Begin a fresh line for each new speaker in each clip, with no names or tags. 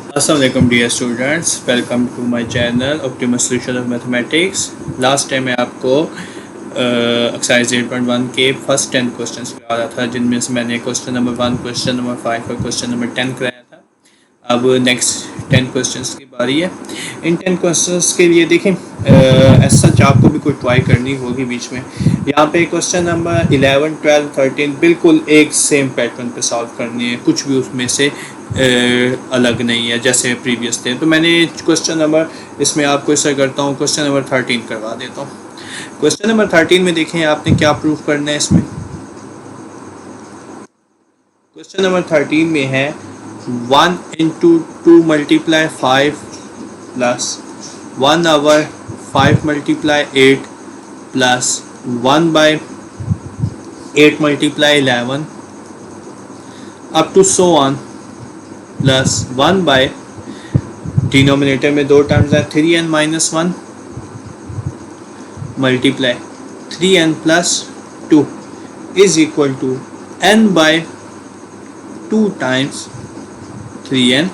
Assalamualaikum dear students, welcome to my channel Optimal Solution of Mathematics। Last time मैं आपको exercise 8.1 के first 10 questions करा रहा था, जिनमें से मैंने क्वेश्चन नंबर 1, क्वेश्चन नंबर 5 और क्वेश्चन नंबर 10 कराया था। अब नेक्स्ट 10 क्वेश्चंस की बारी है। इन 10 क्वेश्चंस के लिए देखें ऐसा आपको भी कोई ट्राई करनी होगी बीच में। यहाँ पे क्वेश्चन नंबर 11, 12, 13 बिल्कुल एक सेम पैटर्न पे सॉल्व करनी है, कुछ भी उसमें से अलग नहीं है जैसे प्रीवियस थे। तो मैंने क्वेश्चन नंबर इसमें आपको ऐसा करता हूँ, क्वेश्चन नंबर 13 करवा देता हूँ। क्वेश्चन नंबर 13 में देखें आपने क्या प्रूफ करना है। इसमें क्वेश्चन नंबर 13 में है 1 into 2 multiply 5 plus 1 over 5 multiply 8 plus 1 by 8 multiply 11 up to so on plus 1 by denominator में दो टर्म्स हैं 3n minus 1 multiply 3n plus 2 is equal to n by 2 times 3n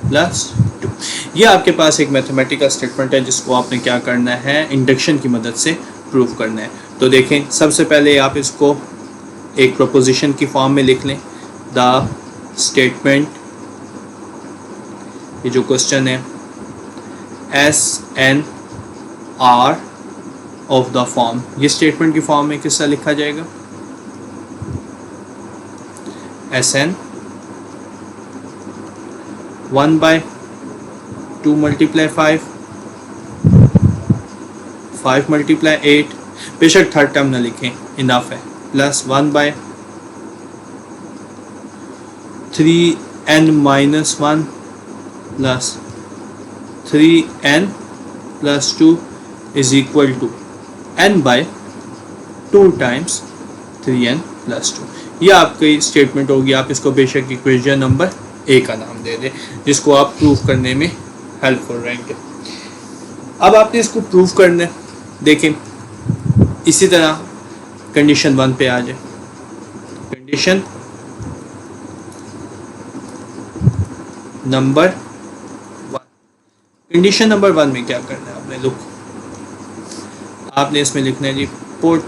plus 2। ये आपके पास एक mathematical statement है जिसको आपने क्या करना है, इंडक्शन की मदद से प्रूव करना है। तो देखें, सबसे पहले आप इसको एक प्रोपोजिशन की फॉर्म में लिख लें। द स्टेटमेंट, ये जो क्वेश्चन है S N are of the form, ये स्टेटमेंट की फॉर्म में किसका लिखा जाएगा, S N 1 by 2 multiply 5 multiply 8, बेशक थर्ड टर्म ना लिखें, इनफ है, plus 1 by 3n minus 1 plus 3n plus 2 is equal to n by 2 times 3n plus 2। ये आपकी स्टेटमेंट होगी। आप इसको बेशक इक्वेशन नंबर ए का नाम दे दें, जिसको आप प्रूफ करने में हेल्पफुल रहेंगे। अब आपने इसको प्रूफ करना है। देखें, इसी तरह कंडीशन 1 पे आ जाए। कंडीशन नंबर 1, कंडीशन नंबर 1 में क्या करना है आपने, लुक, आपने इसमें लिखना है जी put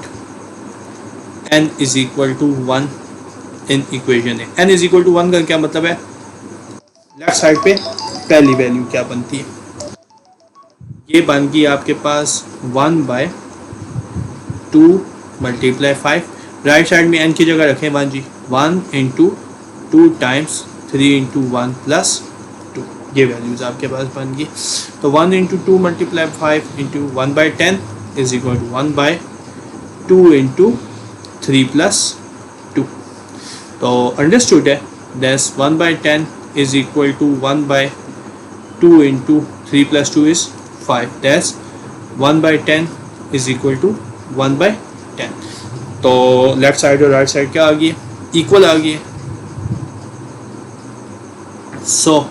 n is equal to 1 in equation है। n इज इक्वल टू 1 का क्या मतलब है, लेफ्ट साइड पे पहली वैल्यू क्या बनती है, ये बन गई आपके पास 1 बाय 2 मल्टीप्लाई 5। राइट साइड में n की जगह रखें 1 जी, 1 इंटू 2 टाइम्स 3 इंटू 1 प्लस 2, ये वैल्यूज आपके पास बन गई। तो 1 into 2 multiply 5 into 1 by 10 is equal to 1 by 2 into 3 plus 2। तो अंडरस्टूड है, that's 1 by 10 is equal to 1 by 2 into 3 plus 2 is 5, that's 1 by 10 is equal to 1 by 10। तो left side और राइट साइड क्या आ गई है, इक्वल आ गई है। So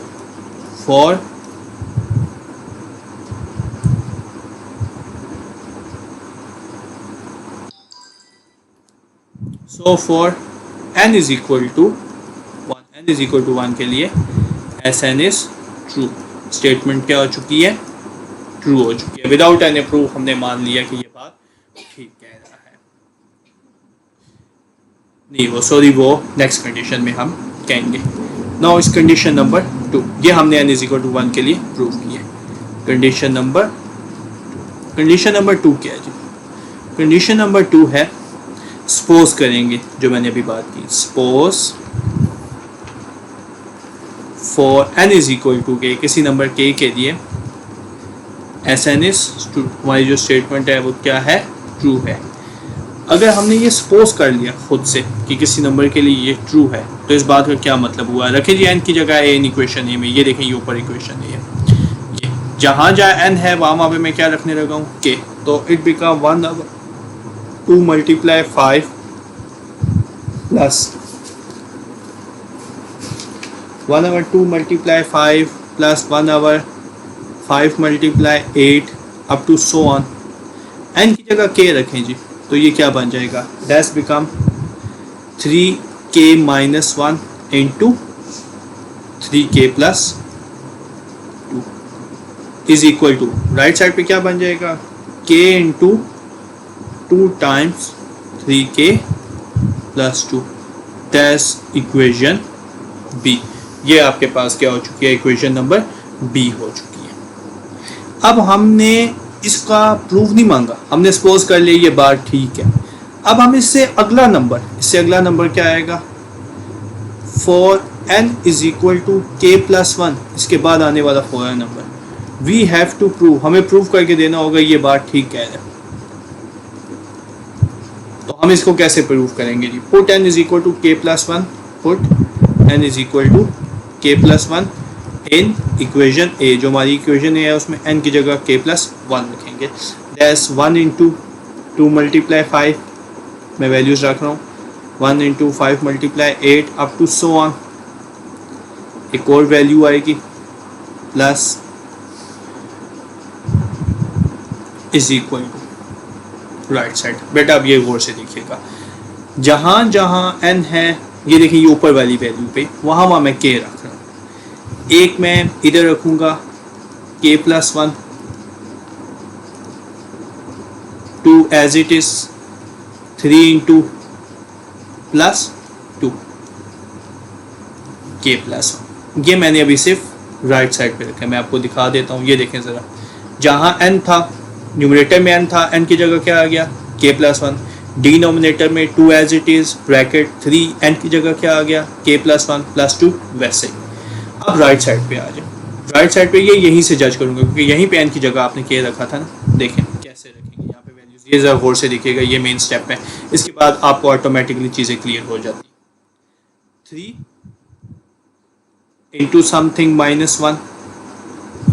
for n is equal to 1, n is equal to 1 के लिए Sn is true। स्टेटमेंट क्या हो चुकी है, ट्रू हो चुकी है। विदाउट एनी प्रूफ हमने मान लिया कि ये बात ठीक कह रहा है। नहीं, वो नेक्स्ट कंडीशन में हम कहेंगे। नाउ इस कंडीशन नंबर 2, ये हमने n इज इक्वल टू 1 के लिए प्रूव किया। कंडीशन नंबर 2 क्या है जी, कंडीशन नंबर 2 है, सपोज करेंगे जो मैंने अभी बात की, suppose for n is equal to K, किसी नंबर k के लिए Sn इज ट्रू, हमारी जो स्टेटमेंट है वो क्या है, ट्रू है। अगर हमने ये सपोज कर लिया खुद से कि किसी नंबर के लिए ये ट्रू है, तो इस बात का क्या मतलब हुआ, रखें जी n की जगह a इन इक्वेशन ए में, ये देखें ये ऊपर इक्वेशन है, ये जहाँ जहाँ n है वहाँ पे मैं क्या रखने लगा हूँ, k। तो it become 1 over 2 multiply 5 plus 1 over 2 multiply 5 plus 1 over 5 multiply 8 up to so on. n की जगह k रखें जी, तो ये क्या बन जाएगा, that's become 3k minus 1 into 3k plus is equal to, right side पे क्या बन जाएगा, K into 2 times 3k plus 2, that's equation B. ये आपके पास क्या हो चुकी है, इक्वेशन नंबर बी हो चुकी है। अब हमने इसका प्रूफ नहीं मांगा, हमने सपोज कर लिया ये बात ठीक है। अब हम इससे अगला नंबर क्या आएगा, for n is equal to k plus 1, इसके बाद आने वाला for number we have to prove, हमें प्रूव करके देना होगा ये बात ठीक कह रहे हैं। तो हम इसको कैसे प्रूव करेंगे जी, put n is equal to k plus 1, put n is equal to k plus 1 in equation A, जो हमारी इक्वेशन ए है उसमें n की जगह k प्लस 1 लिखेंगे। दैट्स 1 इंटू 2 मल्टीप्लाई 5, मैं वैल्यूज रख रहा हूँ, 1 into 5 multiply 8 up to so on, एक और वैल्यू आएगी plus is equal to right side. बेटा अब ये गौर से देखिएगा, जहाँ जहाँ n है, ये देखिए ये ऊपर वाली वैल्यू पे, वहाँ मैं k रख रहा हूँ। एक मैं इधर रखूँगा k plus 1, 2 as it is, 3 into plus 2 k plus 1, ये मैंने अभी सिर्फ राइट साइड पे रखा है। मैं आपको दिखा देता हूँ, ये देखें ज़रा, जहाँ n था न्यूमरेटर में n था, n की जगह क्या आ गया, k प्लस 1, डिनोमिनेटर में 2 as it is bracket 3, n की जगह क्या आ गया, k प्लस 1 प्लस 2, वैसे ही। अब राइट साइड पे आ जाए, राइट साइड पे ये यहीं से जज करूँगा क्योंकि यहीं पे n की जगह आपने k रखा था ना। देखें कैसे रखेंगे यहाँ पे वैल्यूज, ये ज़रा गौर से देखिएगा, ये मेन स्टेप है, इसके बाद आपको ऑटोमेटिकली चीज़ें क्लियर हो जाती। 3 into something minus 1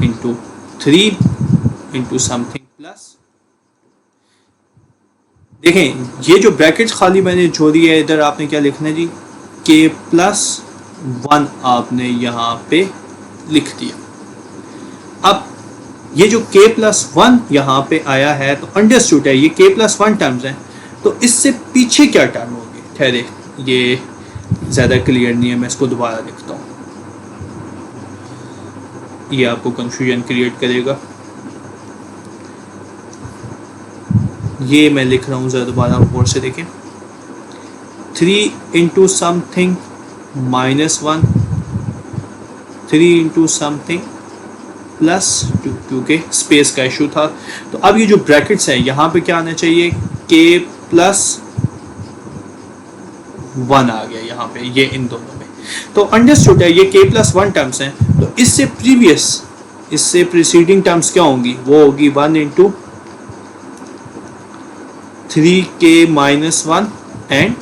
into 3 into something plus, देखें ये जो ब्रैकेट्स खाली मैंने छोड़ी है, इधर आपने क्या लिखना है जी, k प्लस 1 आपने यहाँ पे लिख दिया। अब ये जो k प्लस 1 यहाँ पे आया है तो अंडरस्टूड है, ये k प्लस 1 टर्म्स हैं, तो इससे पीछे क्या टर्म होगी, ठहरे ये ज़्यादा क्लियर नहीं है, मैं इसको दोबारा लिखता हूँ, ये आपको कंफ्यूजन क्रिएट करेगा। ये मैं लिख रहा हूँ ज़रा दोबारा गौर से देखें, 3 into something minus 1, 3 into something plus 2, क्योंकि स्पेस का इशू था। तो अब ये जो ब्रैकेट्स हैं यहाँ पे क्या आना चाहिए, k प्लस 1 आ गया यहाँ पे, ये इन दोनों में। तो अंडरस्टूड है ये k प्लस 1 टर्म्स हैं, तो इससे प्रीसीडिंग टर्म्स क्या होंगी, वो होगी 1 into 3k minus 1 and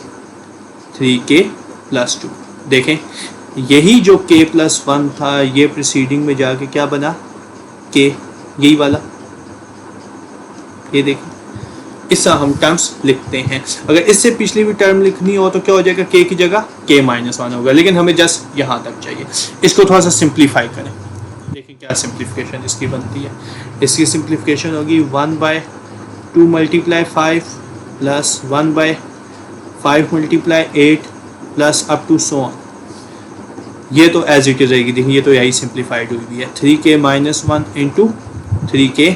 3k plus 2। देखें यही जो k प्लस 1 था, ये प्रीसीडिंग में जाके क्या बना, k, यही वाला, ये देखें, इससे हम टर्म्स लिखते हैं। अगर इससे पिछली भी टर्म लिखनी हो तो क्या हो जाएगा, k की जगह k माइनस 1 होगा, लेकिन हमें जस्ट यहाँ तक चाहिए। इसको थोड़ा सा सिंप्लीफाई करें, देखिए क्या सिंप्लीफिकेशन इसकी बनती है। इसकी सिंप्लीफिकेशन होगी 1/2 multiply 5 plus 1/5 multiply 8 plus up to so on, ये तो एज इट इज रहेगी। देखिए ये तो यही सिंप्लीफाइड हुई हुई है, 3k minus 1 into 3k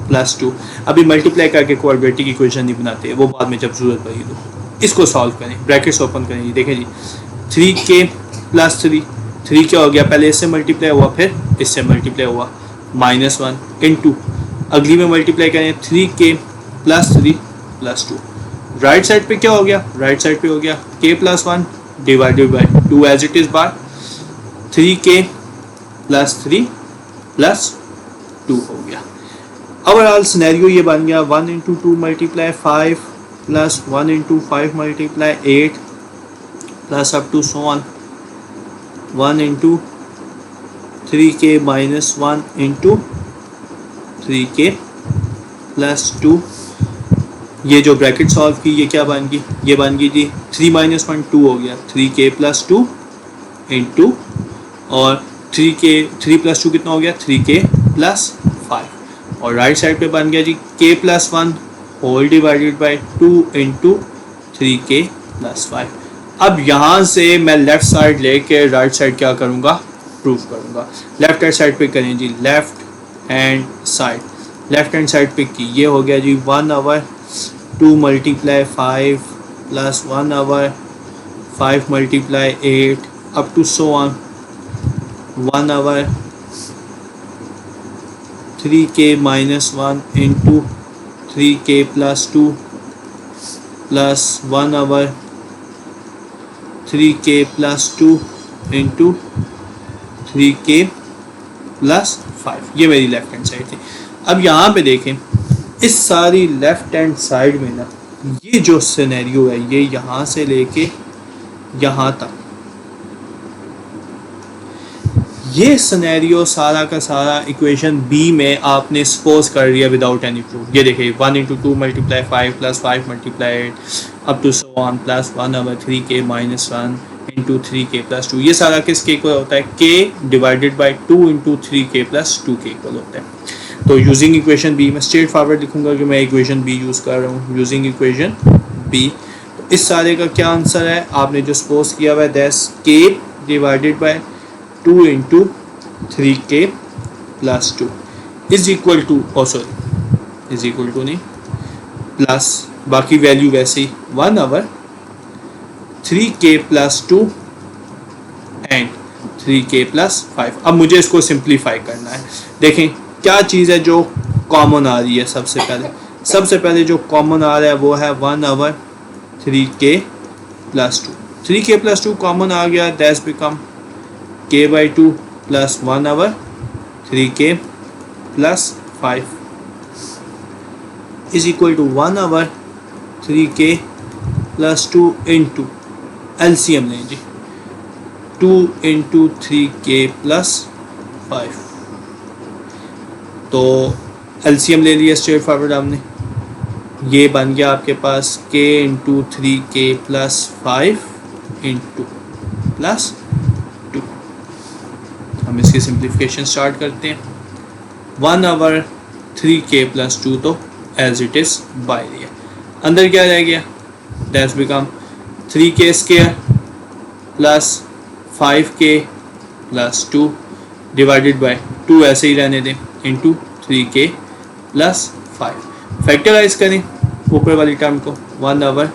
plus 2। अभी मल्टीप्लाई करके क्वाड्रेटिक इक्वेशन नहीं बनाते, वो बाद में जब जरूरत पड़ी तो। इसको सॉल्व करें, ब्रैकेट्स ओपन करें जी, देखें जी 3k प्लस 3 क्या हो गया, पहले इससे मल्टीप्लाई हुआ फिर इससे मल्टीप्लाई हुआ, माइनस 1 इंटू अगली में मल्टीप्लाई करें 3k plus 3 plus 2। Right side पे क्या हो गया, राइट साइड पे हो गया k plus 1 divided by 2 as it is bar 3k plus 3 plus 2 हो गया। ओवरऑल सिनेरियो ये बन गया 1 into 2 multiply 5 plus 1 into 5 multiply 8 plus up to so on 1 into 3k minus 1 into 3k plus 2। ये जो ब्रैकेट सॉल्व की ये क्या बन गई, ये बन गई जी 3 माइनस 1 2 हो गया, 3k प्लस 2 इंटू और 3 प्लस 2 कितना हो गया, 3k प्लस 5। और राइट साइड पे बन गया जी k plus 1 whole divided by 2 into 3k plus 5। अब यहाँ से मैं लेफ़्ट साइड लेके राइट साइड क्या करूँगा, प्रूफ करूँगा। लेफ्ट हैंड साइड पे करें जी, left hand side, left hand side pick की, ये हो गया जी 1 over 2 multiply 5 plus 1 over 5 multiply 8 up to so on 1 over 3k minus 1 into 3k plus 2 plus 1 over 3k plus 2 into 3k plus 5। ये मेरी लेफ्ट हैंड साइड थी। अब यहाँ पे देखें इस सारी लेफ्ट हैंड साइड में ना ये जो सिनेरियो है ये यहाँ से लेके यहाँ तक, ये सिनेरियो सारा का सारा इक्वेशन बी में आपने सपोज कर लिया विदाउट एनी प्रूफ। ये देखिए 1 into 2 multiply 5 plus 5 multiply 8 up to so on plus 1 over 3k minus 1 into 3k plus 2। ये सारा किस के इक्वल होता है? k divided by 2 into 3k plus 2 के इक्वल होता है। तो यूजिंग इक्वेशन बी मैं स्ट्रेट फॉरवर्ड लिखूंगा कि मैं इक्वेशन बी यूज़ कर रहा हूँ। यूजिंग इक्वेशन बी, तो इस सारे का क्या आंसर है? आपने जो सपोज किया हुआ है that's k divided by 2 into 3k plus 2 is equal to, sorry is equal to नहीं, प्लस बाकी वैल्यू वैसे ही 1 over 3k plus 2 and 3k plus 5। अब मुझे इसको सिंप्लीफाई करना है। देखें क्या चीज़ है जो कॉमन आ रही है। सबसे पहले जो कॉमन आ रहा है वो है 1 over 3k plus 2। 3k plus 2 common आ गया, that's become k by 2 plus 1 over 3k plus 5 is equal to 1 over 3k plus 2 into LCM लें जी 2 इंटू 3k प्लस 5। तो एलसीएम ले लिया स्ट्रेट फॉरवर्ड हमने, ये बन गया आपके पास k into 3k plus 5 into plus 2। हम इसकी सिंप्लीफिकेशन स्टार्ट करते हैं। 1 ओवर 3k प्लस 2 तो एज इट इज़ बाय दिया, अंदर क्या रह गया? That's become 3k square plus 5k plus 2 divided by 2 ऐसे ही रहने दें इंटू 3k प्लस 5। फैक्टराइज करें ऊपर वाली टर्म को, 1 ओवर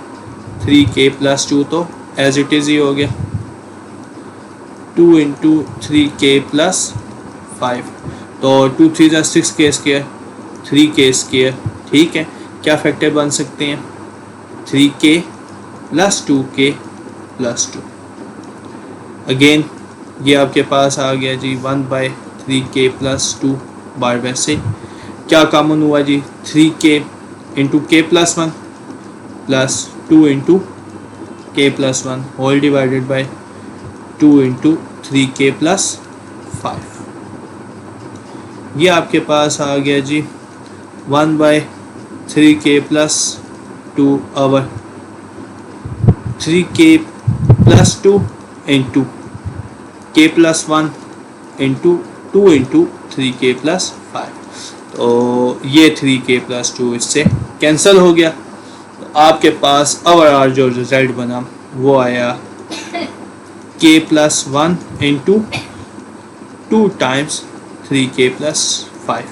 3k प्लस 2 तो एज इट इज़ ही हो गया 2 इंटू 3k प्लस 5। तो 2 3 जा 6k स्क्वायर 3k स्क्वायर, ठीक है। क्या फैक्टर बन सकते हैं? 3k plus 2k plus 2। Again ये आपके पास आ गया जी 1 बाई 3k प्लस 2 बार वैसे क्या कॉमन हुआ जी? 3k into k plus 1 plus 2 into k plus 1 whole divided by 2 into 3k plus 5। ये आपके पास आ गया जी 1 by 3k plus 2 over 3k plus 2 into k plus 1 into 2 into 3k plus 5। तो ये 3k प्लस 2 इससे कैंसिल हो गया। तो आपके पास ओवरऑल जो रिजल्ट बना वो आया k plus 1 into 2 times 3k plus 5।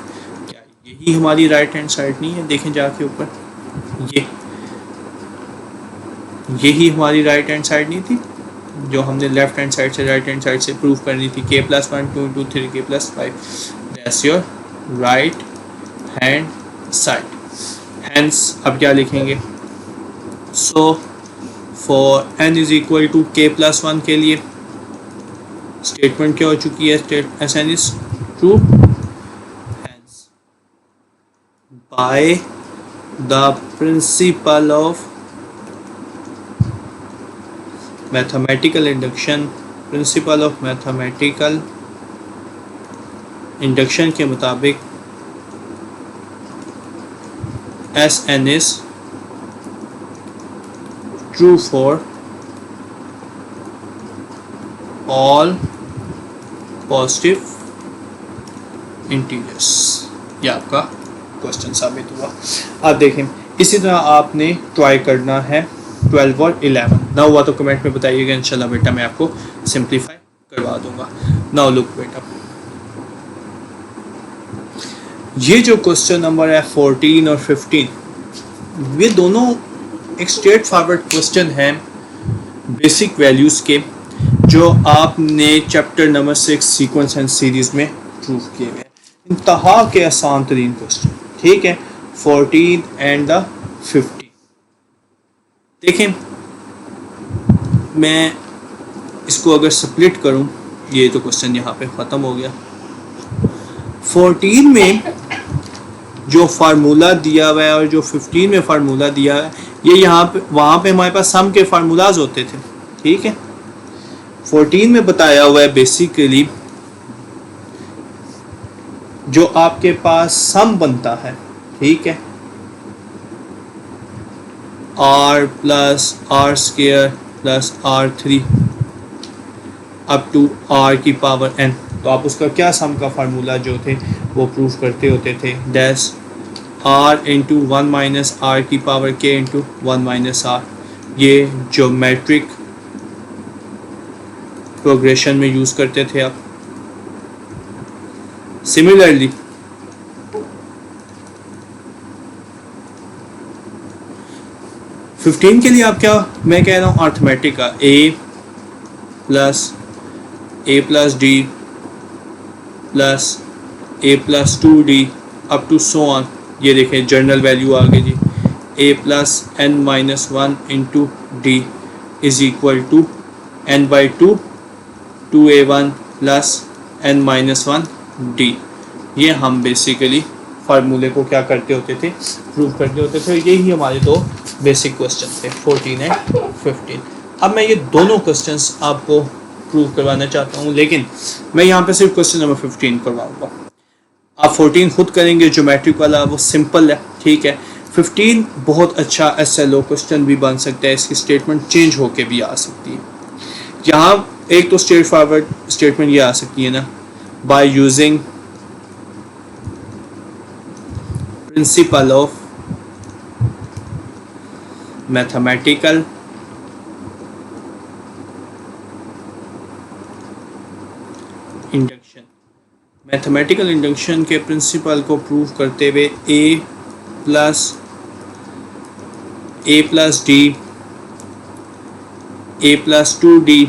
क्या यही हमारी राइट हैंड साइड नहीं है? देखें जाके ऊपर, यही हमारी राइट हैंड साइड नहीं थी जो हमने लेफ्ट हैंड साइड से राइट हैंड साइड से प्रूव करनी थी? k plus 1 2 into 3k plus 5, that's your right hand side. Hence अब क्या लिखेंगे? So for n is equal to k plus 1 के लिए स्टेटमेंट क्या हो चुकी है? S N is true. Hence by the principle of mathematical induction, principle of mathematical induction के मुताबिक S N is true for all positive integers. ये आपका क्वेश्चन साबित हुआ। अब देखें इसी तरह आपने ट्राई करना है 12 और 11। ना हुआ तो कमेंट में बताइएगा, इंशाल्लाह बेटा मैं आपको सिंप्लीफाई करवा दूंगा। नाउ लुक बेटा, ये जो क्वेश्चन नंबर है 14 और 15, ये दोनों एक स्ट्रेट फॉरवर्ड क्वेश्चन है बेसिक वैल्यूज के, जो आपने chapter number 6 sequence and series में प्रूव किए गए। इंतहा के आसान तरीन क्वेश्चन, ठीक है। 14 एंड द 15 देखें, मैं इसको अगर स्प्लिट करूं, ये तो क्वेश्चन यहाँ पे ख़त्म हो गया। 14 में जो फार्मूला दिया हुआ है और जो 15 में फार्मूला दिया है, ये यहाँ पे वहाँ पे हमारे पास सम के फार्मूलाज होते थे, ठीक है। 14 में बताया हुआ है बेसिकली जो आपके पास सम बनता है, ठीक है, r plus R square plus r3 up to r की पावर n। तो आप उसका क्या सम का फार्मूला जो थे वो प्रूफ करते होते थे, dash r into 1 minus R की power k into 1 minus R. ये ज्योमेट्रिक प्रोग्रेशन में यूज़ करते थे आप। सिमिलरली फिफ्टीन के लिए आप क्या, मैं कह रहा हूँ अर्थमेटिक का a plus D plus 2d up to so on. ये देखें जनरल वैल्यू आ गई जी, a plus n minus 1 into D is equal to n by 2 2a1 plus n minus 1 D. ये हम बेसिकली फार्मूले को क्या करते होते थे, प्रूव करते होते थे। यही हमारे दो बेसिक क्वेश्चन थे 14 एंड 15। अब मैं ये दोनों क्वेश्चंस आपको प्रूव करवाना चाहता हूँ, लेकिन मैं यहाँ पे सिर्फ क्वेश्चन नंबर 15 करवाऊँगा। आप 14 खुद करेंगे, ज्योमेट्रिक वाला वो सिंपल है, ठीक है। 15 बहुत अच्छा SLO क्वेश्चन भी बन सकता है, इसकी स्टेटमेंट चेंज होके भी आ सकती है। यहाँ एक तो स्ट्रेट फॉरवर्ड स्टेटमेंट ये आ सकती है ना, by using principle of mathematical induction. Mathematical induction के प्रिंसिपल को प्रूव करते हुए a plus D a plus 2d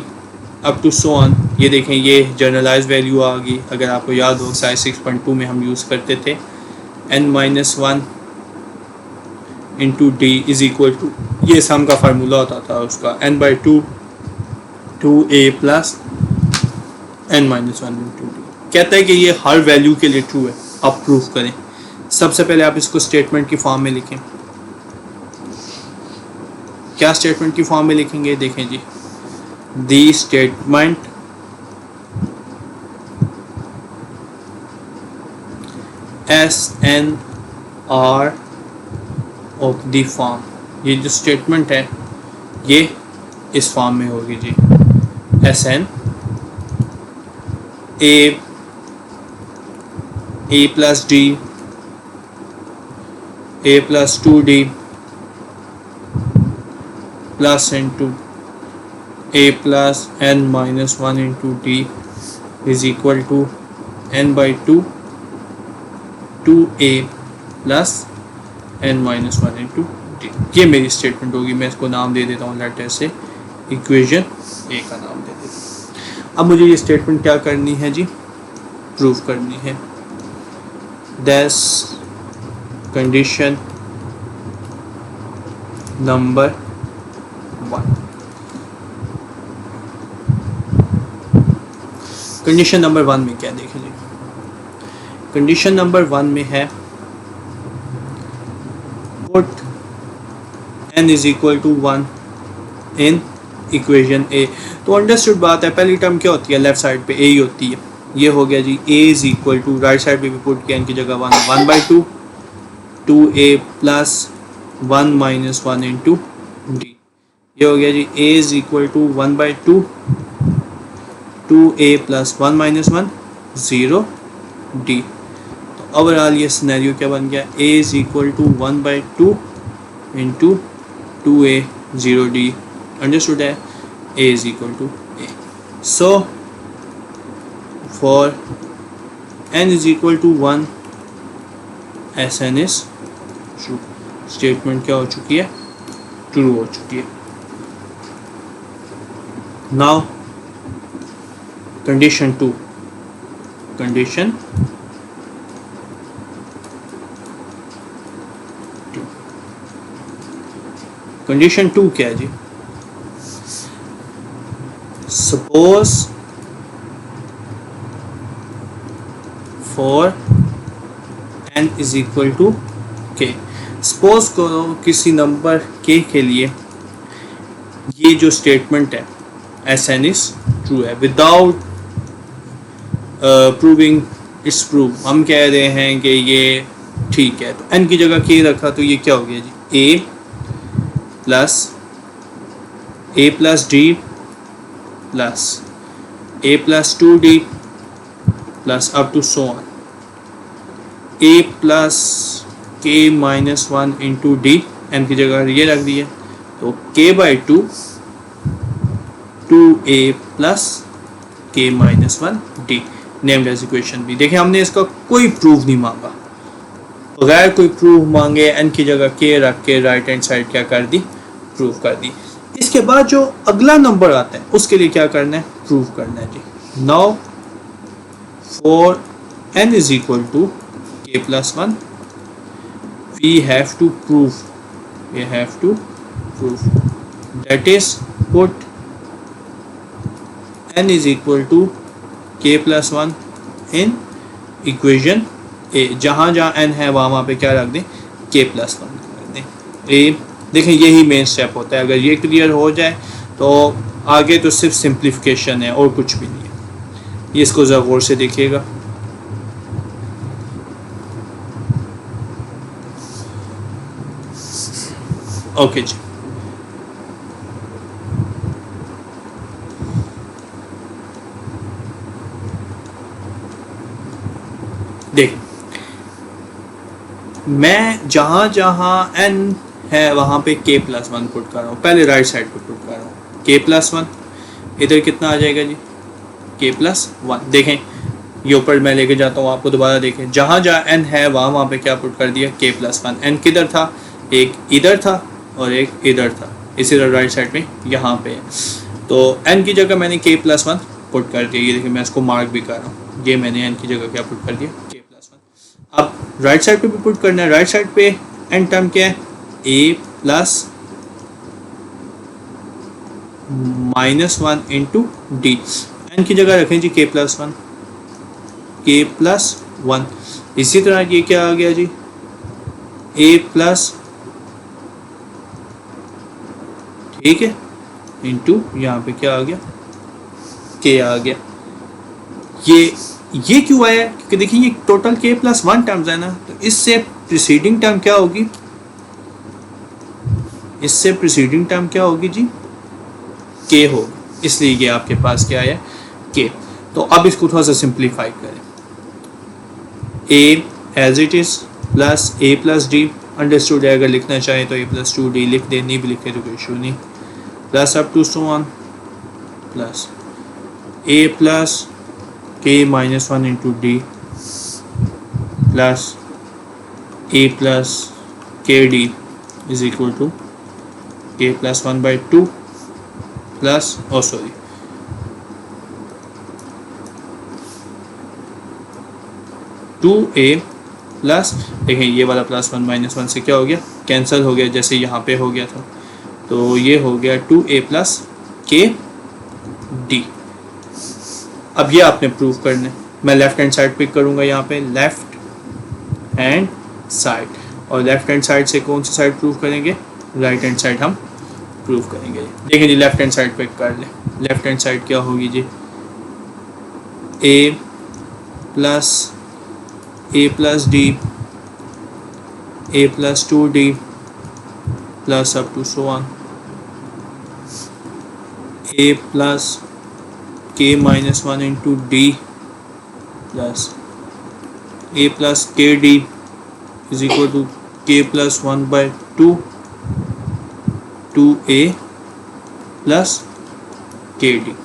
up to so on. ये देखें, ये जनरलाइज वैल्यू आ गई। अगर आपको याद हो एक्सरसाइज 6.2 में हम यूज़ करते थे n minus 1 into D is equal to, ये सम का फार्मूला होता था उसका n by 2 2a plus n minus 1 into D. कहता है कि ये हर वैल्यू के लिए ट्रू है, आप प्रूफ करें। सबसे पहले आप इसको स्टेटमेंट की फॉर्म में लिखें। क्या स्टेटमेंट की फॉर्म में लिखेंगे, देखें जी, the statement SN R of the form. ये जो स्टेटमेंट है ये इस फॉर्म में होगी जी, SN a plus D a plus 2d plus into a plus n minus 1 into D is equal to n by 2 2a plus n minus 1 into D. ये मेरी स्टेटमेंट होगी। मैं इसको नाम दे देता हूँ लेटर से, इक्वेशन ए का नाम दे देता हूँ। अब मुझे ये स्टेटमेंट क्या करनी है जी, प्रूव करनी है। That's condition number 1। Condition number 1 में क्या देखेंगे, कंडीशन नंबर 1 में है put n is equal to 1 in equation A. तो अंडरस्टूड बात है, पहली टर्म क्या होती है, लेफ्ट साइड पे a ही होती है। ये हो गया जी, a is equal to, right side पे भी पुट किया n की जगह 1 by 2 2a plus 1 minus 1 into D. ये हो गया जी, a is equal to 1 by 2 2a plus 1 minus 1 0 D. तो ओवरऑल ये सिनेरियो क्या बन गया, a is equal to 1 by 2 into 2a 0 D. Understood है, a is equal to a। So for n is equal to 1 S N is true. Statement क्या हो चुकी है? ट्रू हो चुकी है। नाउ कंडीशन 2, कंडीशन कंडीशन 2 क्या है जी? Suppose for n is equal to k, suppose करो किसी नंबर k के लिए ये जो स्टेटमेंट है एस एन इज ट्रू है विदाउट प्रूविंग इट्स प्रूव। हम कह रहे हैं कि ये ठीक है, तो n की जगह k रखा तो ये क्या हो गया जी? a plus D plus a plus 2d plus up to so on a plus k minus 1 into D, n की जगह ये रख दिया तो k by 2 2a plus k minus 1 D, named as equation B. देखिए हमने इसका कोई प्रूफ नहीं मांगा, बगैर कोई प्रूफ मांगे n की जगह k रख के राइट हैंड साइड क्या कर दी? प्रूफ कर दी। इसके बाद जो अगला नंबर आता है उसके लिए क्या करना है? प्रूफ करना है जी। Now for n is equal to k plus 1 we have to prove that is put n is equal to k plus 1 in equation a। जहाँ जहाँ n है वहाँ पे क्या रख दें? k plus 1 रख दें। a देखें यही मेन स्टेप होता है। अगर ये क्लियर हो जाए तो आगे तो सिर्फ सिंप्लीफिकेशन है और कुछ भी नहीं है। ये इसको ज़रा गौर से देखिएगा। ओके जी, देख मैं जहाँ जहाँ n है वहाँ पे k प्लस 1 पुट कर रहा हूँ। पहले राइट साइड पे पुट कर रहा हूँ k प्लस 1, इधर कितना आ जाएगा जी? k plus 1। देखें ये ऊपर मैं लेके जाता हूँ आपको, दोबारा देखें जहाँ जहाँ n है वहाँ पे क्या पुट कर दिया? k plus 1। n किधर था? एक इधर था और एक इधर था, इसी तरह राइट साइड में यहाँ पे है। तो n की जगह मैंने k प्लस 1 पुट कर दिया। ये देखिए मैं इसको मार्क भी कर रहा हूँ, ये मैंने n की जगह क्या पुट कर दिया? k plus 1। अब राइट साइड पे भी पुट करना है। राइट साइड पे n टर्म क्या है? a plus minus 1 into D. n की जगह रखें जी k प्लस 1, k प्लस 1। इसी तरह ये क्या आ गया जी? a प्लस, ठीक है, इंटू यहाँ पे क्या आ गया? k आ गया। ये क्यों आया? क्योंकि देखिए ये टोटल k प्लस 1 टर्म्स है ना, तो इससे प्रीसीडिंग टर्म क्या होगी? इससे प्रीसीडिंग टर्म क्या होगी जी? k होगी, इसलिए ये आपके पास क्या आया? k। तो अब इसको थोड़ा सा सिंप्लीफाई करें। a as it is plus a plus D, understood है। अगर लिखना चाहें तो a प्लस 2d लिख दें, नहीं भी लिखे तो कोई इशू नहीं। Plus up to so on plus a plus k minus 1 into D plus a plus K D is equal to k plus 1 by 2 plus sorry 2a plus, देखें ये वाला प्लस 1 माइनस 1 से क्या हो गया? कैंसिल हो गया, जैसे यहाँ पे हो गया था। तो ये हो गया 2a प्लस के डी। अब ये आपने प्रूव करना है। मैं लेफ्ट हैंड साइड पिक करूँगा यहाँ पे, लेफ्ट हैंड साइड, और लेफ्ट हैंड साइड से कौन सी साइड प्रूव करेंगे? राइट हैंड साइड हम प्रूव करेंगे। देखिए जी लेफ्ट हैंड साइड पिक कर ले। लेफ्ट हैंड साइड क्या होगी जी? a plus D, a plus 2d plus up to so on a plus k minus 1 into D plus a plus K D is equal to k plus 1 by 2a plus K D.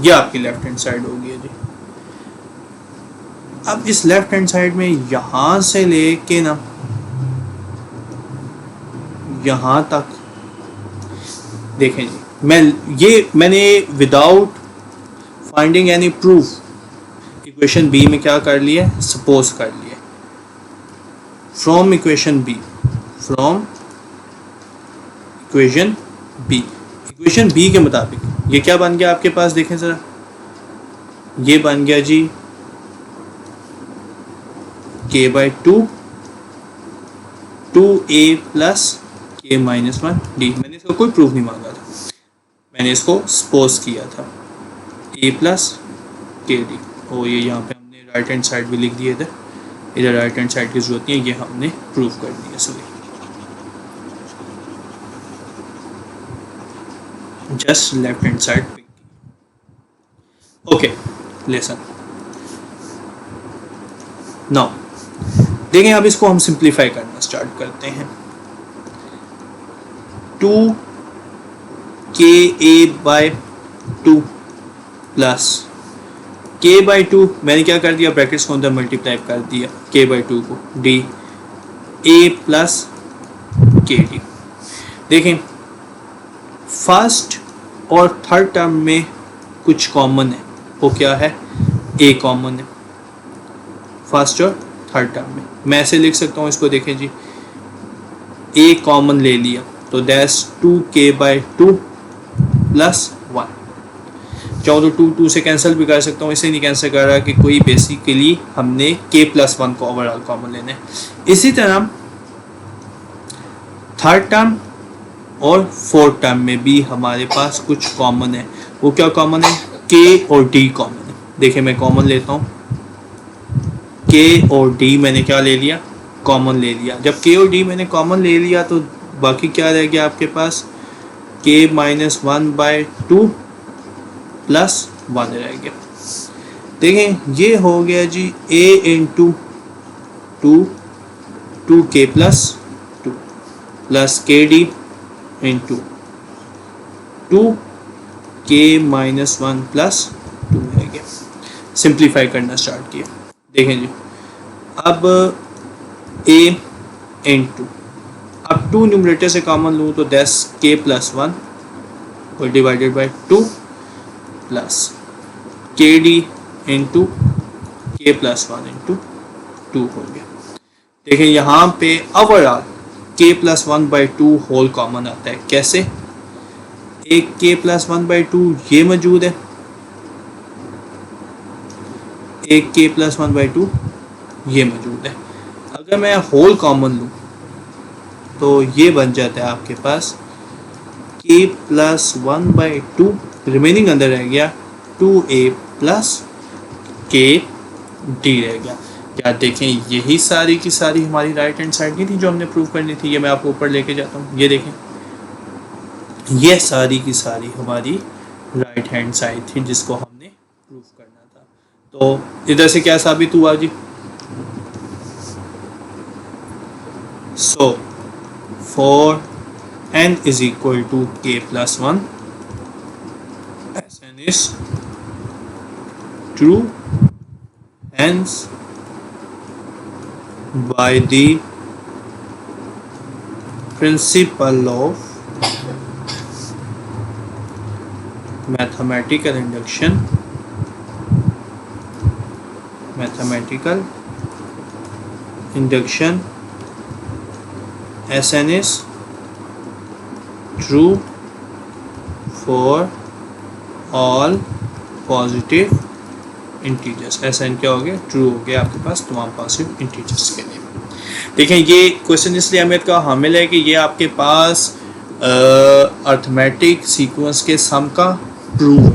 यह आपकी left hand side होगी जी। अब इस left hand side में यहाँ से लेके ना यहाँ तक देखें जी, मैंने without finding any proof equation B में क्या कर लिया, सपोज कर लिया from equation B equation B के मुताबिक ये क्या बन गया आपके पास, देखें ज़रा, ये बन गया जी k/2 2a plus k minus 1 D. मैंने इसका कोई प्रूफ नहीं मांगा था, मैंने इसको सपोज किया था a प्लस के डी। और ये यहाँ पे हमने राइट हैंड साइड भी लिख दिए थे, इधर राइट हैंड साइड की जरूरत नहीं है, ये हमने प्रूफ कर दिया। Sorry, just left hand side pick. Okay lesson now देखें, अब इसको हम सिंप्लीफाई करना स्टार्ट करते हैं। 2ka/2 प्लस k/2 मैंने क्या कर दिया, ब्रैकेट्स को अंदर मल्टीप्लाई कर दिया k/2 को, D a plus K D. देखें फर्स्ट और थर्ड टर्म में कुछ कॉमन है, वो क्या है, a कॉमन है फर्स्ट और थर्ड टर्म में। मैं ऐसे लिख सकता हूँ इसको, देखें जी, a कॉमन ले लिया तो दैट्स 2k/2 प्लस 1। चाहो तो 2 से कैंसिल भी कर सकता हूँ, इसे नहीं कैंसिल कर रहा कि कोई बेसिकली हमने k+1 को ओवरऑल कॉमन लेना है। इसी तरह थर्ड टर्म और फोर्थ टर्म में भी हमारे पास कुछ कॉमन है, वो क्या कॉमन है, k और d कॉमन है। देखिए मैं कॉमन लेता हूँ, k और d मैंने क्या ले लिया, कॉमन ले लिया। जब k और d मैंने कॉमन ले लिया तो बाकी क्या रह गया आपके पास, k-1/2 प्लस 1 रह गया। देखें ये हो गया जी a into 2k+2 plus kd into 2k-1 plus 2 रह गया। सिंप्लीफाई करना स्टार्ट किया, देखें जी, अब a इंटू, अब 2 न्यूमरेटर से कॉमन लूँ तो दैट्स k+1 और divided by 2 plus kd into k+1 into 2 हो गया। देखें यहाँ पे ओवरऑल k+1/2 होल कॉमन आता है। कैसे, एक k+1/2 ये मौजूद है, एक k+1/2 ये मौजूद है। अगर मैं होल कॉमन लूँ तो ये बन जाता है आपके पास k+1/2, रिमेनिंग अंदर रह गया 2a प्लस kd रह गया। क्या देखें यही सारी की सारी हमारी राइट हैंड साइड की थी जो हमने प्रूव करनी थी। ये मैं आपको ऊपर लेके जाता हूँ, ये देखें, ये सारी की सारी हमारी राइट हैंड साइड थी जिसको हमने प्रूव करना था। तो इधर से क्या साबित हुआ जी, सो for n is equal to k+1, Sn is true, hence by the principle of mathematical induction Sn is true for all positive integers. Sn क्या हो गया, ट्रू हो गया आपके पास तमाम पॉजिटिव इंटीजर्स के लिए। देखें ये क्वेश्चन इसलिए अहमियत का हामिल है कि ये आपके पास अर्थमेटिक सीक्वेंस के सम का प्रूफ है,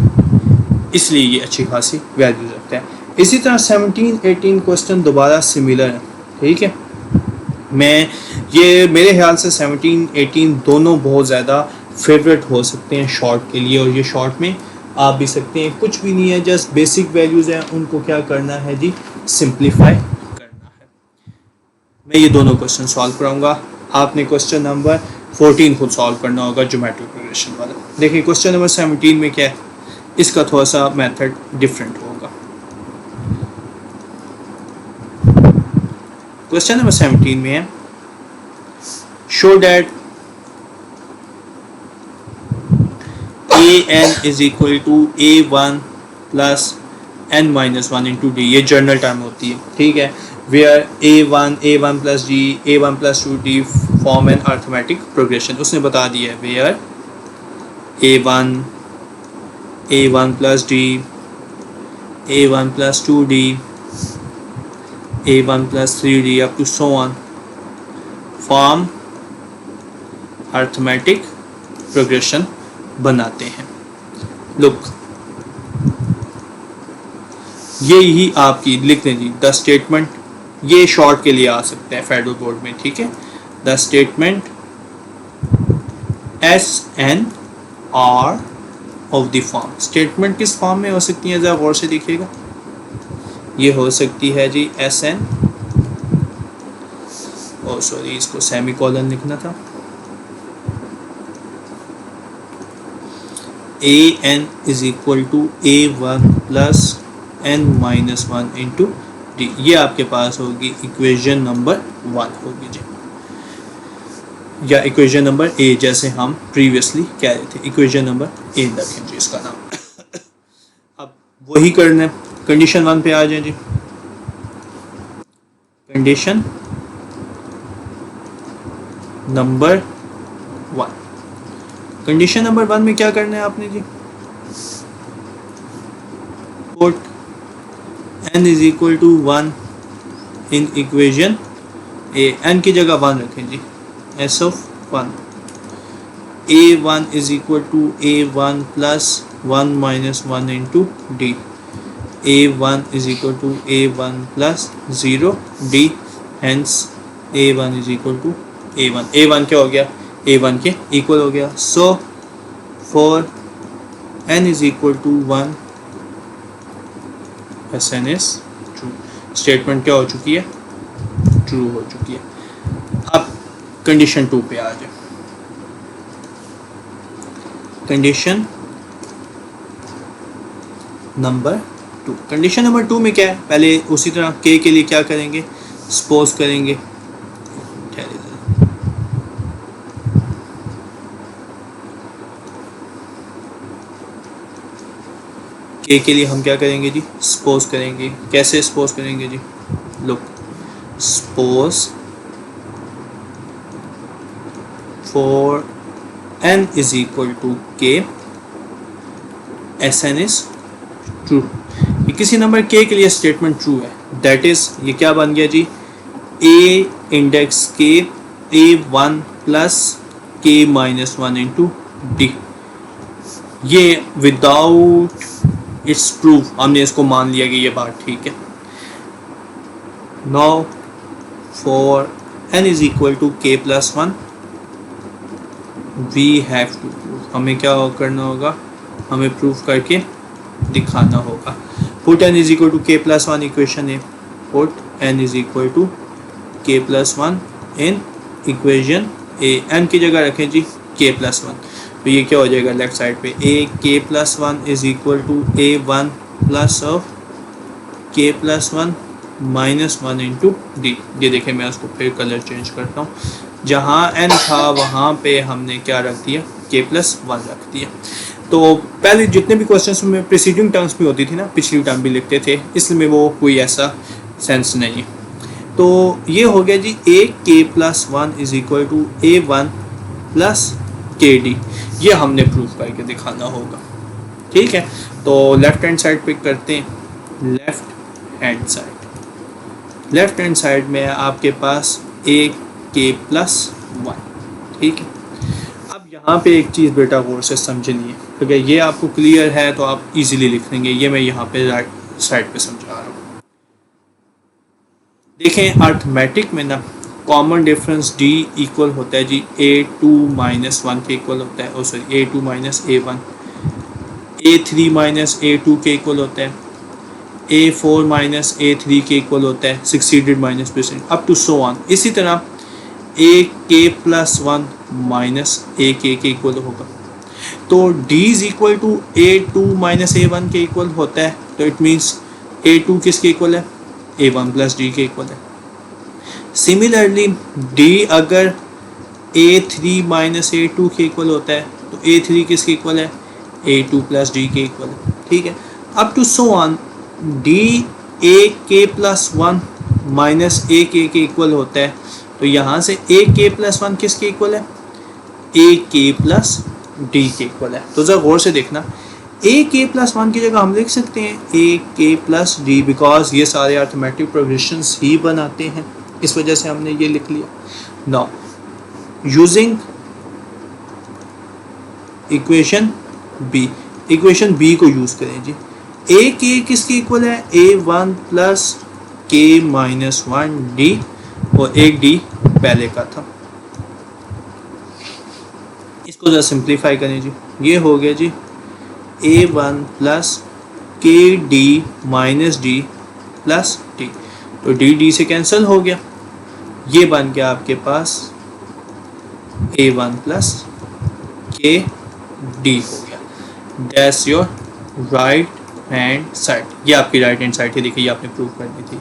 इसलिए ये अच्छी खासी वैल्यू रखता है। इसी तरह 17-18 क्वेश्चन दोबारा सिमिलर है, ठीक है। ये मेरे ख्याल से 17-18 दोनों बहुत ज़्यादा फेवरेट हो सकते हैं शॉर्ट के लिए, और ये शॉर्ट में आप भी सकते हैं, कुछ भी नहीं है, जस्ट बेसिक वैल्यूज़ हैं, उनको क्या करना है जी, सिंप्लीफाई करना है। मैं ये दोनों क्वेश्चन सॉल्व कराऊंगा, आपने क्वेश्चन नंबर 14 खुद सॉल्व करना होगा, ज्योमेट्रिक प्रोग्रेशन वाला। देखिए क्वेश्चन नंबर 17 में क्या है, इसका थोड़ा सा मेथड डिफरेंट होगा। क्वेश्चन नंबर 17 में है show that an is equal to a1 plus n minus 1 into d, ये जर्नल टर्म होती है, ठीक है, where a1 plus d a1 plus 2d form an arithmetic progression. उसने बता दिया है where a1 plus d a1 plus 2d a1 plus 3d up to so on form arithmetic progression बनाते हैं. लुक, ये ही आपकी लिख लें जी द स्टेटमेंट, ये शॉर्ट के लिए आ सकते हैं फेडरल बोर्ड में, ठीक है. The statement S N are of the form. Statement किस फॉर्म में हो सकती है, ज़रा गौर से देखिएगा. ये हो सकती है जी एस एन, ओ सॉरी इसको सेमी कॉलन लिखना था, a n is equal to a1 plus n minus 1 into d. ये आपके पास होगी इक्वेशन नंबर 1 होगी जी, या इक्वेशन नंबर a जैसे हम प्रीवियसली कह रहे थे, इक्वेशन नंबर a रखें जी इसका नाम. अब वही करना है. कंडीशन 1 पे आ जाए जी. Condition number 1. कंडीशन नंबर 1 में क्या करना है आपने जी, put n is equal to 1 in equation a. n की जगह 1 रखें जी, s of 1. a1 is equal to a1 plus 1 minus 1 into d. a1 is equal to a1 plus 0 d. Hence a1 is equal to a1. a1 क्या हो गया, a1 के equal हो गया. So for n is equal to 1 Sn is true. Statement क्या हो चुकी है, ट्रू हो चुकी है. अब कंडीशन 2 पे आ जाए. Condition number 2. कंडीशन नंबर 2 में क्या है, पहले उसी तरह k के लिए क्या करेंगे, सपोज करेंगे, k के लिए हम क्या करेंगे जी, सपोज करेंगे. कैसे सपोज करेंगे जी, look, suppose for n is equal to k Sn is true. ये किसी नंबर k के लिए स्टेटमेंट ट्रू है, दैट इज ये क्या बन गया जी, a index k a1 plus k minus 1 into D. ये विदाउट इट्स प्रूफ हमने इसको मान लिया कि ये बात ठीक है. Now for n is equal to k plus 1 we have to prove. हमें क्या करना होगा, हमें प्रूफ करके दिखाना होगा. Put n is equal to k plus 1 equation है. Put n is equal to k plus 1 in equation a. n की जगह रखें जी k प्लस 1. तो ये क्या हो जाएगा लेफ्ट साइड पे, a k plus 1 is equal to a1 plus of k plus 1 minus 1 into D. ये देखें, मैं उसको फिर कलर चेंज करता हूँ. जहाँ n था वहाँ पे हमने क्या रख दिया, k प्लस 1 रख दिया. तो पहले जितने भी क्वेश्चंस में प्रीसीडिंग टर्म्स भी होती थी ना, पिछली टर्म भी लिखते थे, इसलिए वो कोई ऐसा सेंस नहीं है. तो ये हो गया जी a k plus 1 is equal to a1 plus K D. ये हमने प्रूफ करके दिखाना होगा, ठीक है. तो लेफ्ट हैंड साइड पे करते हैं. लेफ्ट हैंड साइड में आपके पास a k प्लस 1, ठीक है. अब यहाँ पे एक चीज़ बेटा गौर से समझनिए, अगर ये आपको क्लियर है तो आप इजीली लिख लेंगे. ये मैं यहाँ पे राइट साइड पे समझा रहा हूँ. देखें अर्थमेटिक में ना कॉमन डिफरेंस d इक्वल होता है जी a2 माइनस 1 के इक्वल होता है, ओ sorry a2 minus a1. a3 minus a2 के इक्वल होता है. a4 माइनस a3 के इक्वल होता है, succeeded minus percent up to so on. इसी तरह a k plus 1 minus a k के इक्वल होगा. तो d is equal to a2 minus a1 के इक्वल होता है. तो इट मीन्स a2 किसके इक्वल है, a1 प्लस d के इक्वल है. सिमिलरली डी अगर A3 माइनस A2 के इक्वल होता है तो A3 किसके इक्वल है, A2 प्लस डी के इक्वल है, ठीक है। Up to so on D A K plus one minus ए के इक्वल होता है, तो यहाँ से ए के प्लस वन किसके इक्वल है, ए के प्लस डी के इक्वल है। तो ज़रा गौर से देखना, ए के प्लस वन की जगह हम लिख सकते हैं ए के प्लस डी, बिकॉज ये सारे अर्थमेटिक प्रोग्रेशंस ही बनाते हैं, इस वजह से हमने ये लिख लिया। Now using equation B, equation B को यूज़ करें जी। ए के किसके इक्वल है, A one plus K minus one D, और एक डी पहले का था। इसको ज़रा सिंप्लीफाई करें जी, ये हो गया जी ए one plus K D minus D plus D, तो डी डी से कैंसिल हो गया, ये बन गया आपके पास ए वन प्लस के डी हो गया। That's your right hand side, ये आपकी राइट हैंड साइड है। देखिए ये आपने प्रूव करनी थी,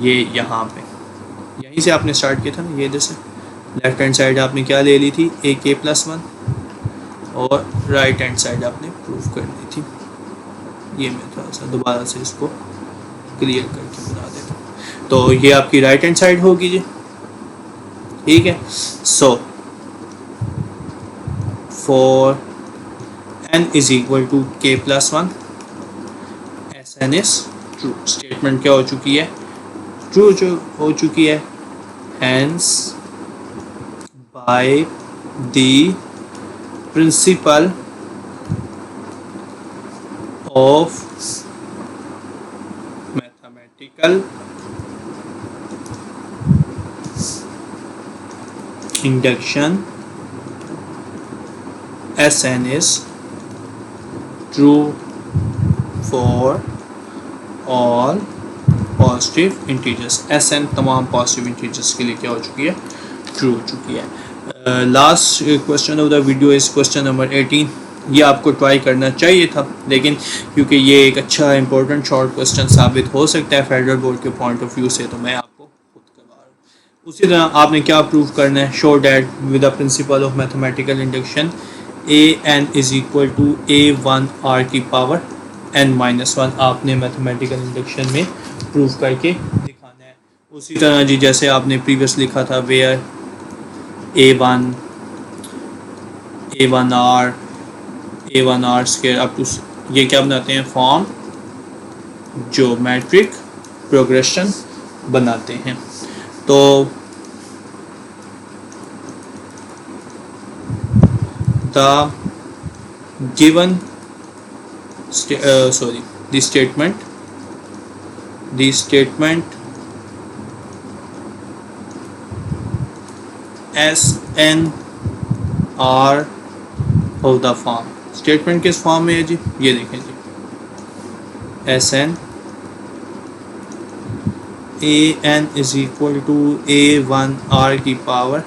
ये यहाँ पे यहीं से आपने स्टार्ट किया था ना, ये जैसे लेफ्ट हैंड साइड आपने क्या ले ली थी, ए के प्लस वन, और राइट हैंड साइड आपने प्रूव करनी थी। ये मैं थोड़ा सा दोबारा से इसको क्लियर करके बता देता हूँ। तो ये आपकी राइट हैंड साइड होगी जी, ठीक है। So for n is equal to K plus one, S N is true. Statement क्या हो चुकी है, ट्रू हो चुकी है। Hence by the principle of mathematical induction Sn is true for all positive integers। Sn तमाम पॉजिटिव इंटीजर्स के लिए क्या हो चुकी है, ट्रू हो चुकी है। Last question of the video is question number 18। ये आपको ट्राई करना चाहिए था, लेकिन क्योंकि ये एक अच्छा इंपॉर्टेंट शॉर्ट क्वेश्चन साबित हो सकता है फेडरल बोर्ड के पॉइंट ऑफ व्यू से, तो मैं आपको खुद करवा रहा हूँ। उसी तरह आपने क्या प्रूव करना है, show that with the principle of mathematical induction a n is equal to a one r की पावर एन माइनस वन, आपने मैथमेटिकल इंडक्शन में प्रूव करके दिखाना है। उसी तरह जी जैसे आपने प्रीवियस लिखा था, where a one r square up to, ये क्या बनाते हैं, फॉर्म ज्योमेट्रिक प्रोग्रेशन बनाते हैं। तो the given the statement SN are of the form, statement किस फॉर्म में है जी, ये देखें जी, SN AN is equal to A1R की पावर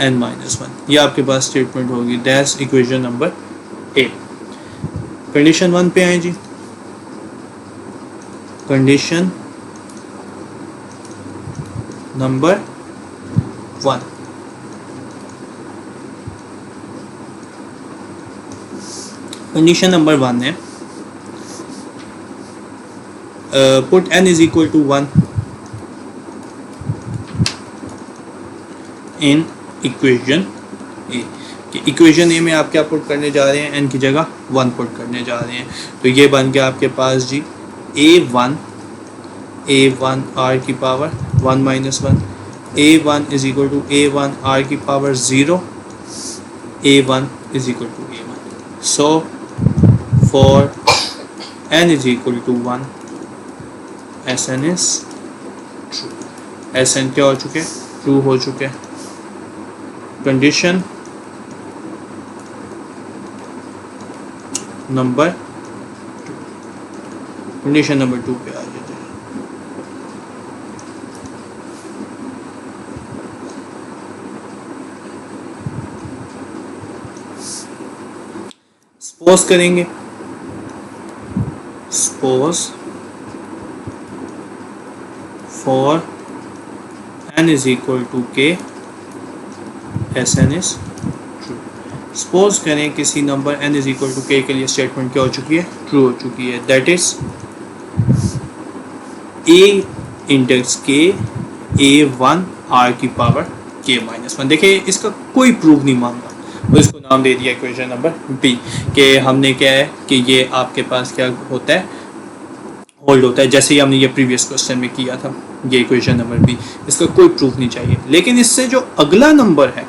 n माइनस वन, ये आपके पास स्टेटमेंट होगी। That's equation number 8। कंडीशन 1 पे आए जी, कंडीशन नंबर 1, कंडीशन नंबर 1 है put n is equal to 1 in equation A. Equation A में आप क्या पुट करने जा रहे हैं, n की जगह 1 पुट करने जा रहे हैं, तो ये बन गया आपके पास जी a1 r की power 1 minus 1, a1 is equal to a1 r की power 0, a1 is equal to a1। So for n is equal to 1 Sn is true, Sn क्या हो चुके, ट्रू हो चुके। कंडीशन नंबर 2, कंडीशन नंबर 2 पे आ जाते हैं। सपोज करेंगे, suppose for n is equal to K S N is true. Suppose करें किसी नंबर n इज इक्वल टू के लिए स्टेटमेंट क्या हो चुकी है, ट्रू हो चुकी है। दैट इज ए इंडेक्स के a1 r की पावर k माइनस वन। देखिए इसका कोई प्रूफ नहीं मांगा, तो इसको नाम दे दिया इक्वेशन नंबर बी, कि हमने क्या है कि ये आपके पास क्या होता है, होल्ड होता है, जैसे ही हमने ये प्रीवियस क्वेश्चन में किया था। ये इक्वेशन नंबर बी, इसका कोई प्रूफ नहीं चाहिए। लेकिन इससे जो अगला नंबर है,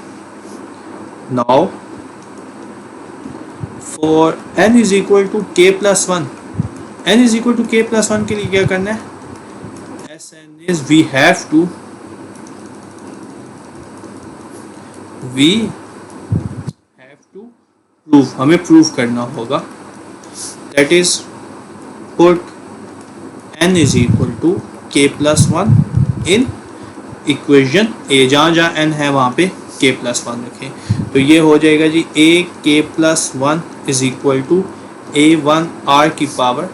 now for n is equal to k plus one, n is equal to k plus one के लिए क्या करना है, S N is we have to proof, हमें प्रूफ करना होगा। That is put n is equal to k plus one in equation A, जहाँ जहाँ n है वहाँ पे k प्लस वन रखें। तो ये हो जाएगा जी a k plus one is equal to a1 r की पावर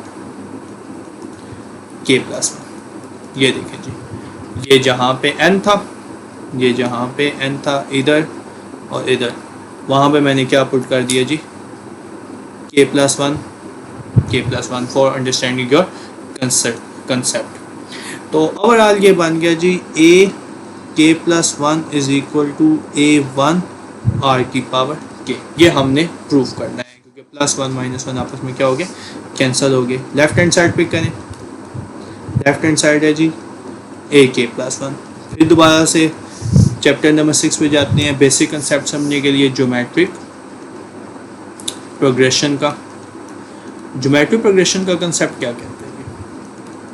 k प्लस वन। ये देखें जी, ये जहाँ पे n था, ये जहाँ पे n था इधर और इधर, वहाँ पे मैंने क्या पुट कर दिया जी, k plus one for understanding your concept. तो ओवरऑल ये बन गया जी a k plus one is equal to a1 r की पावर k। ये हमने प्रूफ करना है, क्योंकि प्लस वन माइनस वन आपस में क्या हो गया, कैंसिल हो गए। लेफ्ट हैंड साइड पिक करें, लेफ्ट हैंड साइड है जी a k प्लस वन। फिर दोबारा से चैप्टर नंबर 6 पे जाते हैं, बेसिक कंसेप्ट समझने के लिए ज्योमेट्रिक प्रोग्रेशन का। ज्योमेट्रिक प्रोग्रेशन का कंसेप्ट क्या कहते हैं,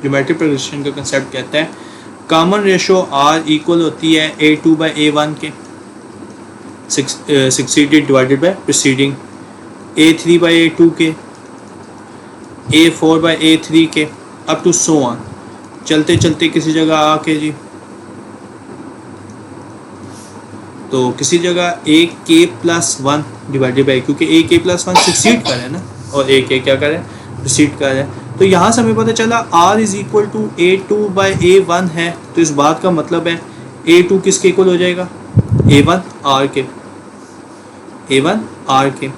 ज्योमेट्रिक प्रोग्रेशन का कंसेप्ट कहता है कॉमन रेशो r इक्वल होती है a2 बाई a1 के, succeeded divided by preceding, a3 by a2 के, a4 बाई a3 के, अप टू सो ऑन। चलते चलते किसी जगह आके जी, तो किसी जगह a k plus one divided by, क्योंकि a k plus one succeed कर है ना, और a k क्या करे, प्रीसीड कर है। तो यहाँ से हमें पता चला r is equal to a2 by a1 है। तो इस बात का मतलब है a2 किसके इक्वल हो जाएगा, a1 r के, a1 r के।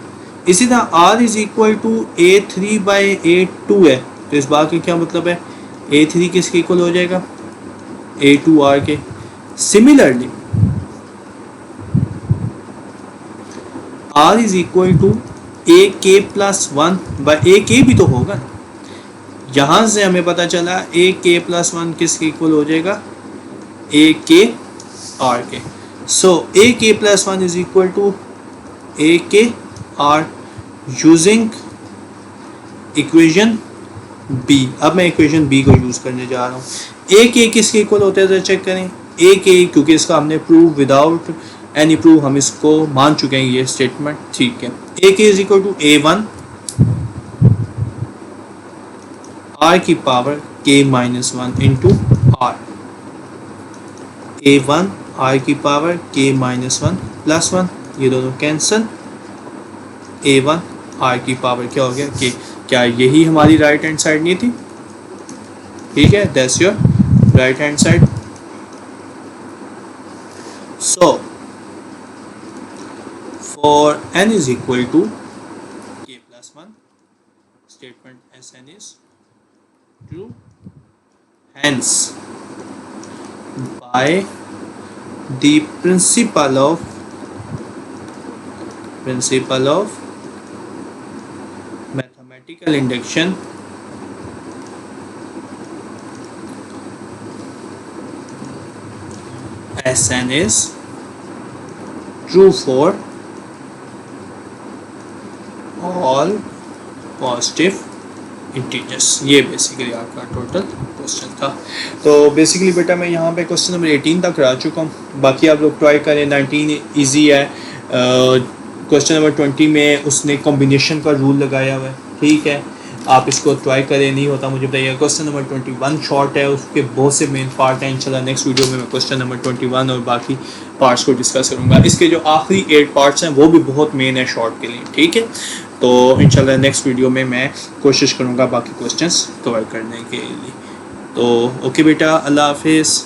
इसी तरह r is equal to a3 by a2 है। तो इस बात का क्या मतलब है, a3 किसके इक्वल हो जाएगा, a2 r के। Similarly r is equal to a k plus one by a k भी तो होगा। यहाँ से हमें पता चला a k प्लस वन किसके इक्वल हो जाएगा, a k r के। So a k plus one is equal to a k r using equation b। अब मैं इक्वेशन b को यूज करने जा रहा हूँ। a k किसके इक्वल होता है, चेक करें। a k, क्योंकि इसका हमने प्रूफ विदाउट एनी प्रूफ हम इसको मान चुके हैं, ये स्टेटमेंट ठीक है। a k is equal to a1 r की power k minus one into r, a1 r की power k minus one plus one, ये दोनों कैंसिल, a1 r की पावर क्या हो गया k। क्या यही हमारी राइट हैंड साइड नहीं थी, ठीक है, that's your right hand side. So for n is equal to k plus 1, statement Sn is true. Hence, by the principle of mathematical induction, Sn is true for all positive integers. ये basically आपका total question था। तो basically बेटा मैं यहाँ पे question number 18 तक करा चुका हूँ, बाकी आप लोग ट्राई करें। 19 इजी है। क्वेश्चन नंबर 20 में उसने कॉम्बिनेशन का रूल लगाया हुआ है, ठीक है, आप इसको ट्राई करें, नहीं होता मुझे बताइएगा। क्वेश्चन नंबर 21 शॉर्ट है, उसके बहुत से मेन पार्ट हैं। इंशाल्लाह नेक्स्ट वीडियो में मैं क्वेश्चन नंबर 21 और बाकी पार्ट्स को डिस्कस करूँगा। इसके जो आखिरी 8 पार्ट्स हैं वो भी बहुत मेन है शॉर्ट के लिए, ठीक है। तो इंशाल्लाह नेक्स्ट वीडियो में मैं कोशिश करूँगा बाकी क्वेश्चंस कवर करने के लिए। तो ओके बेटा, अल्लाह हाफिज़।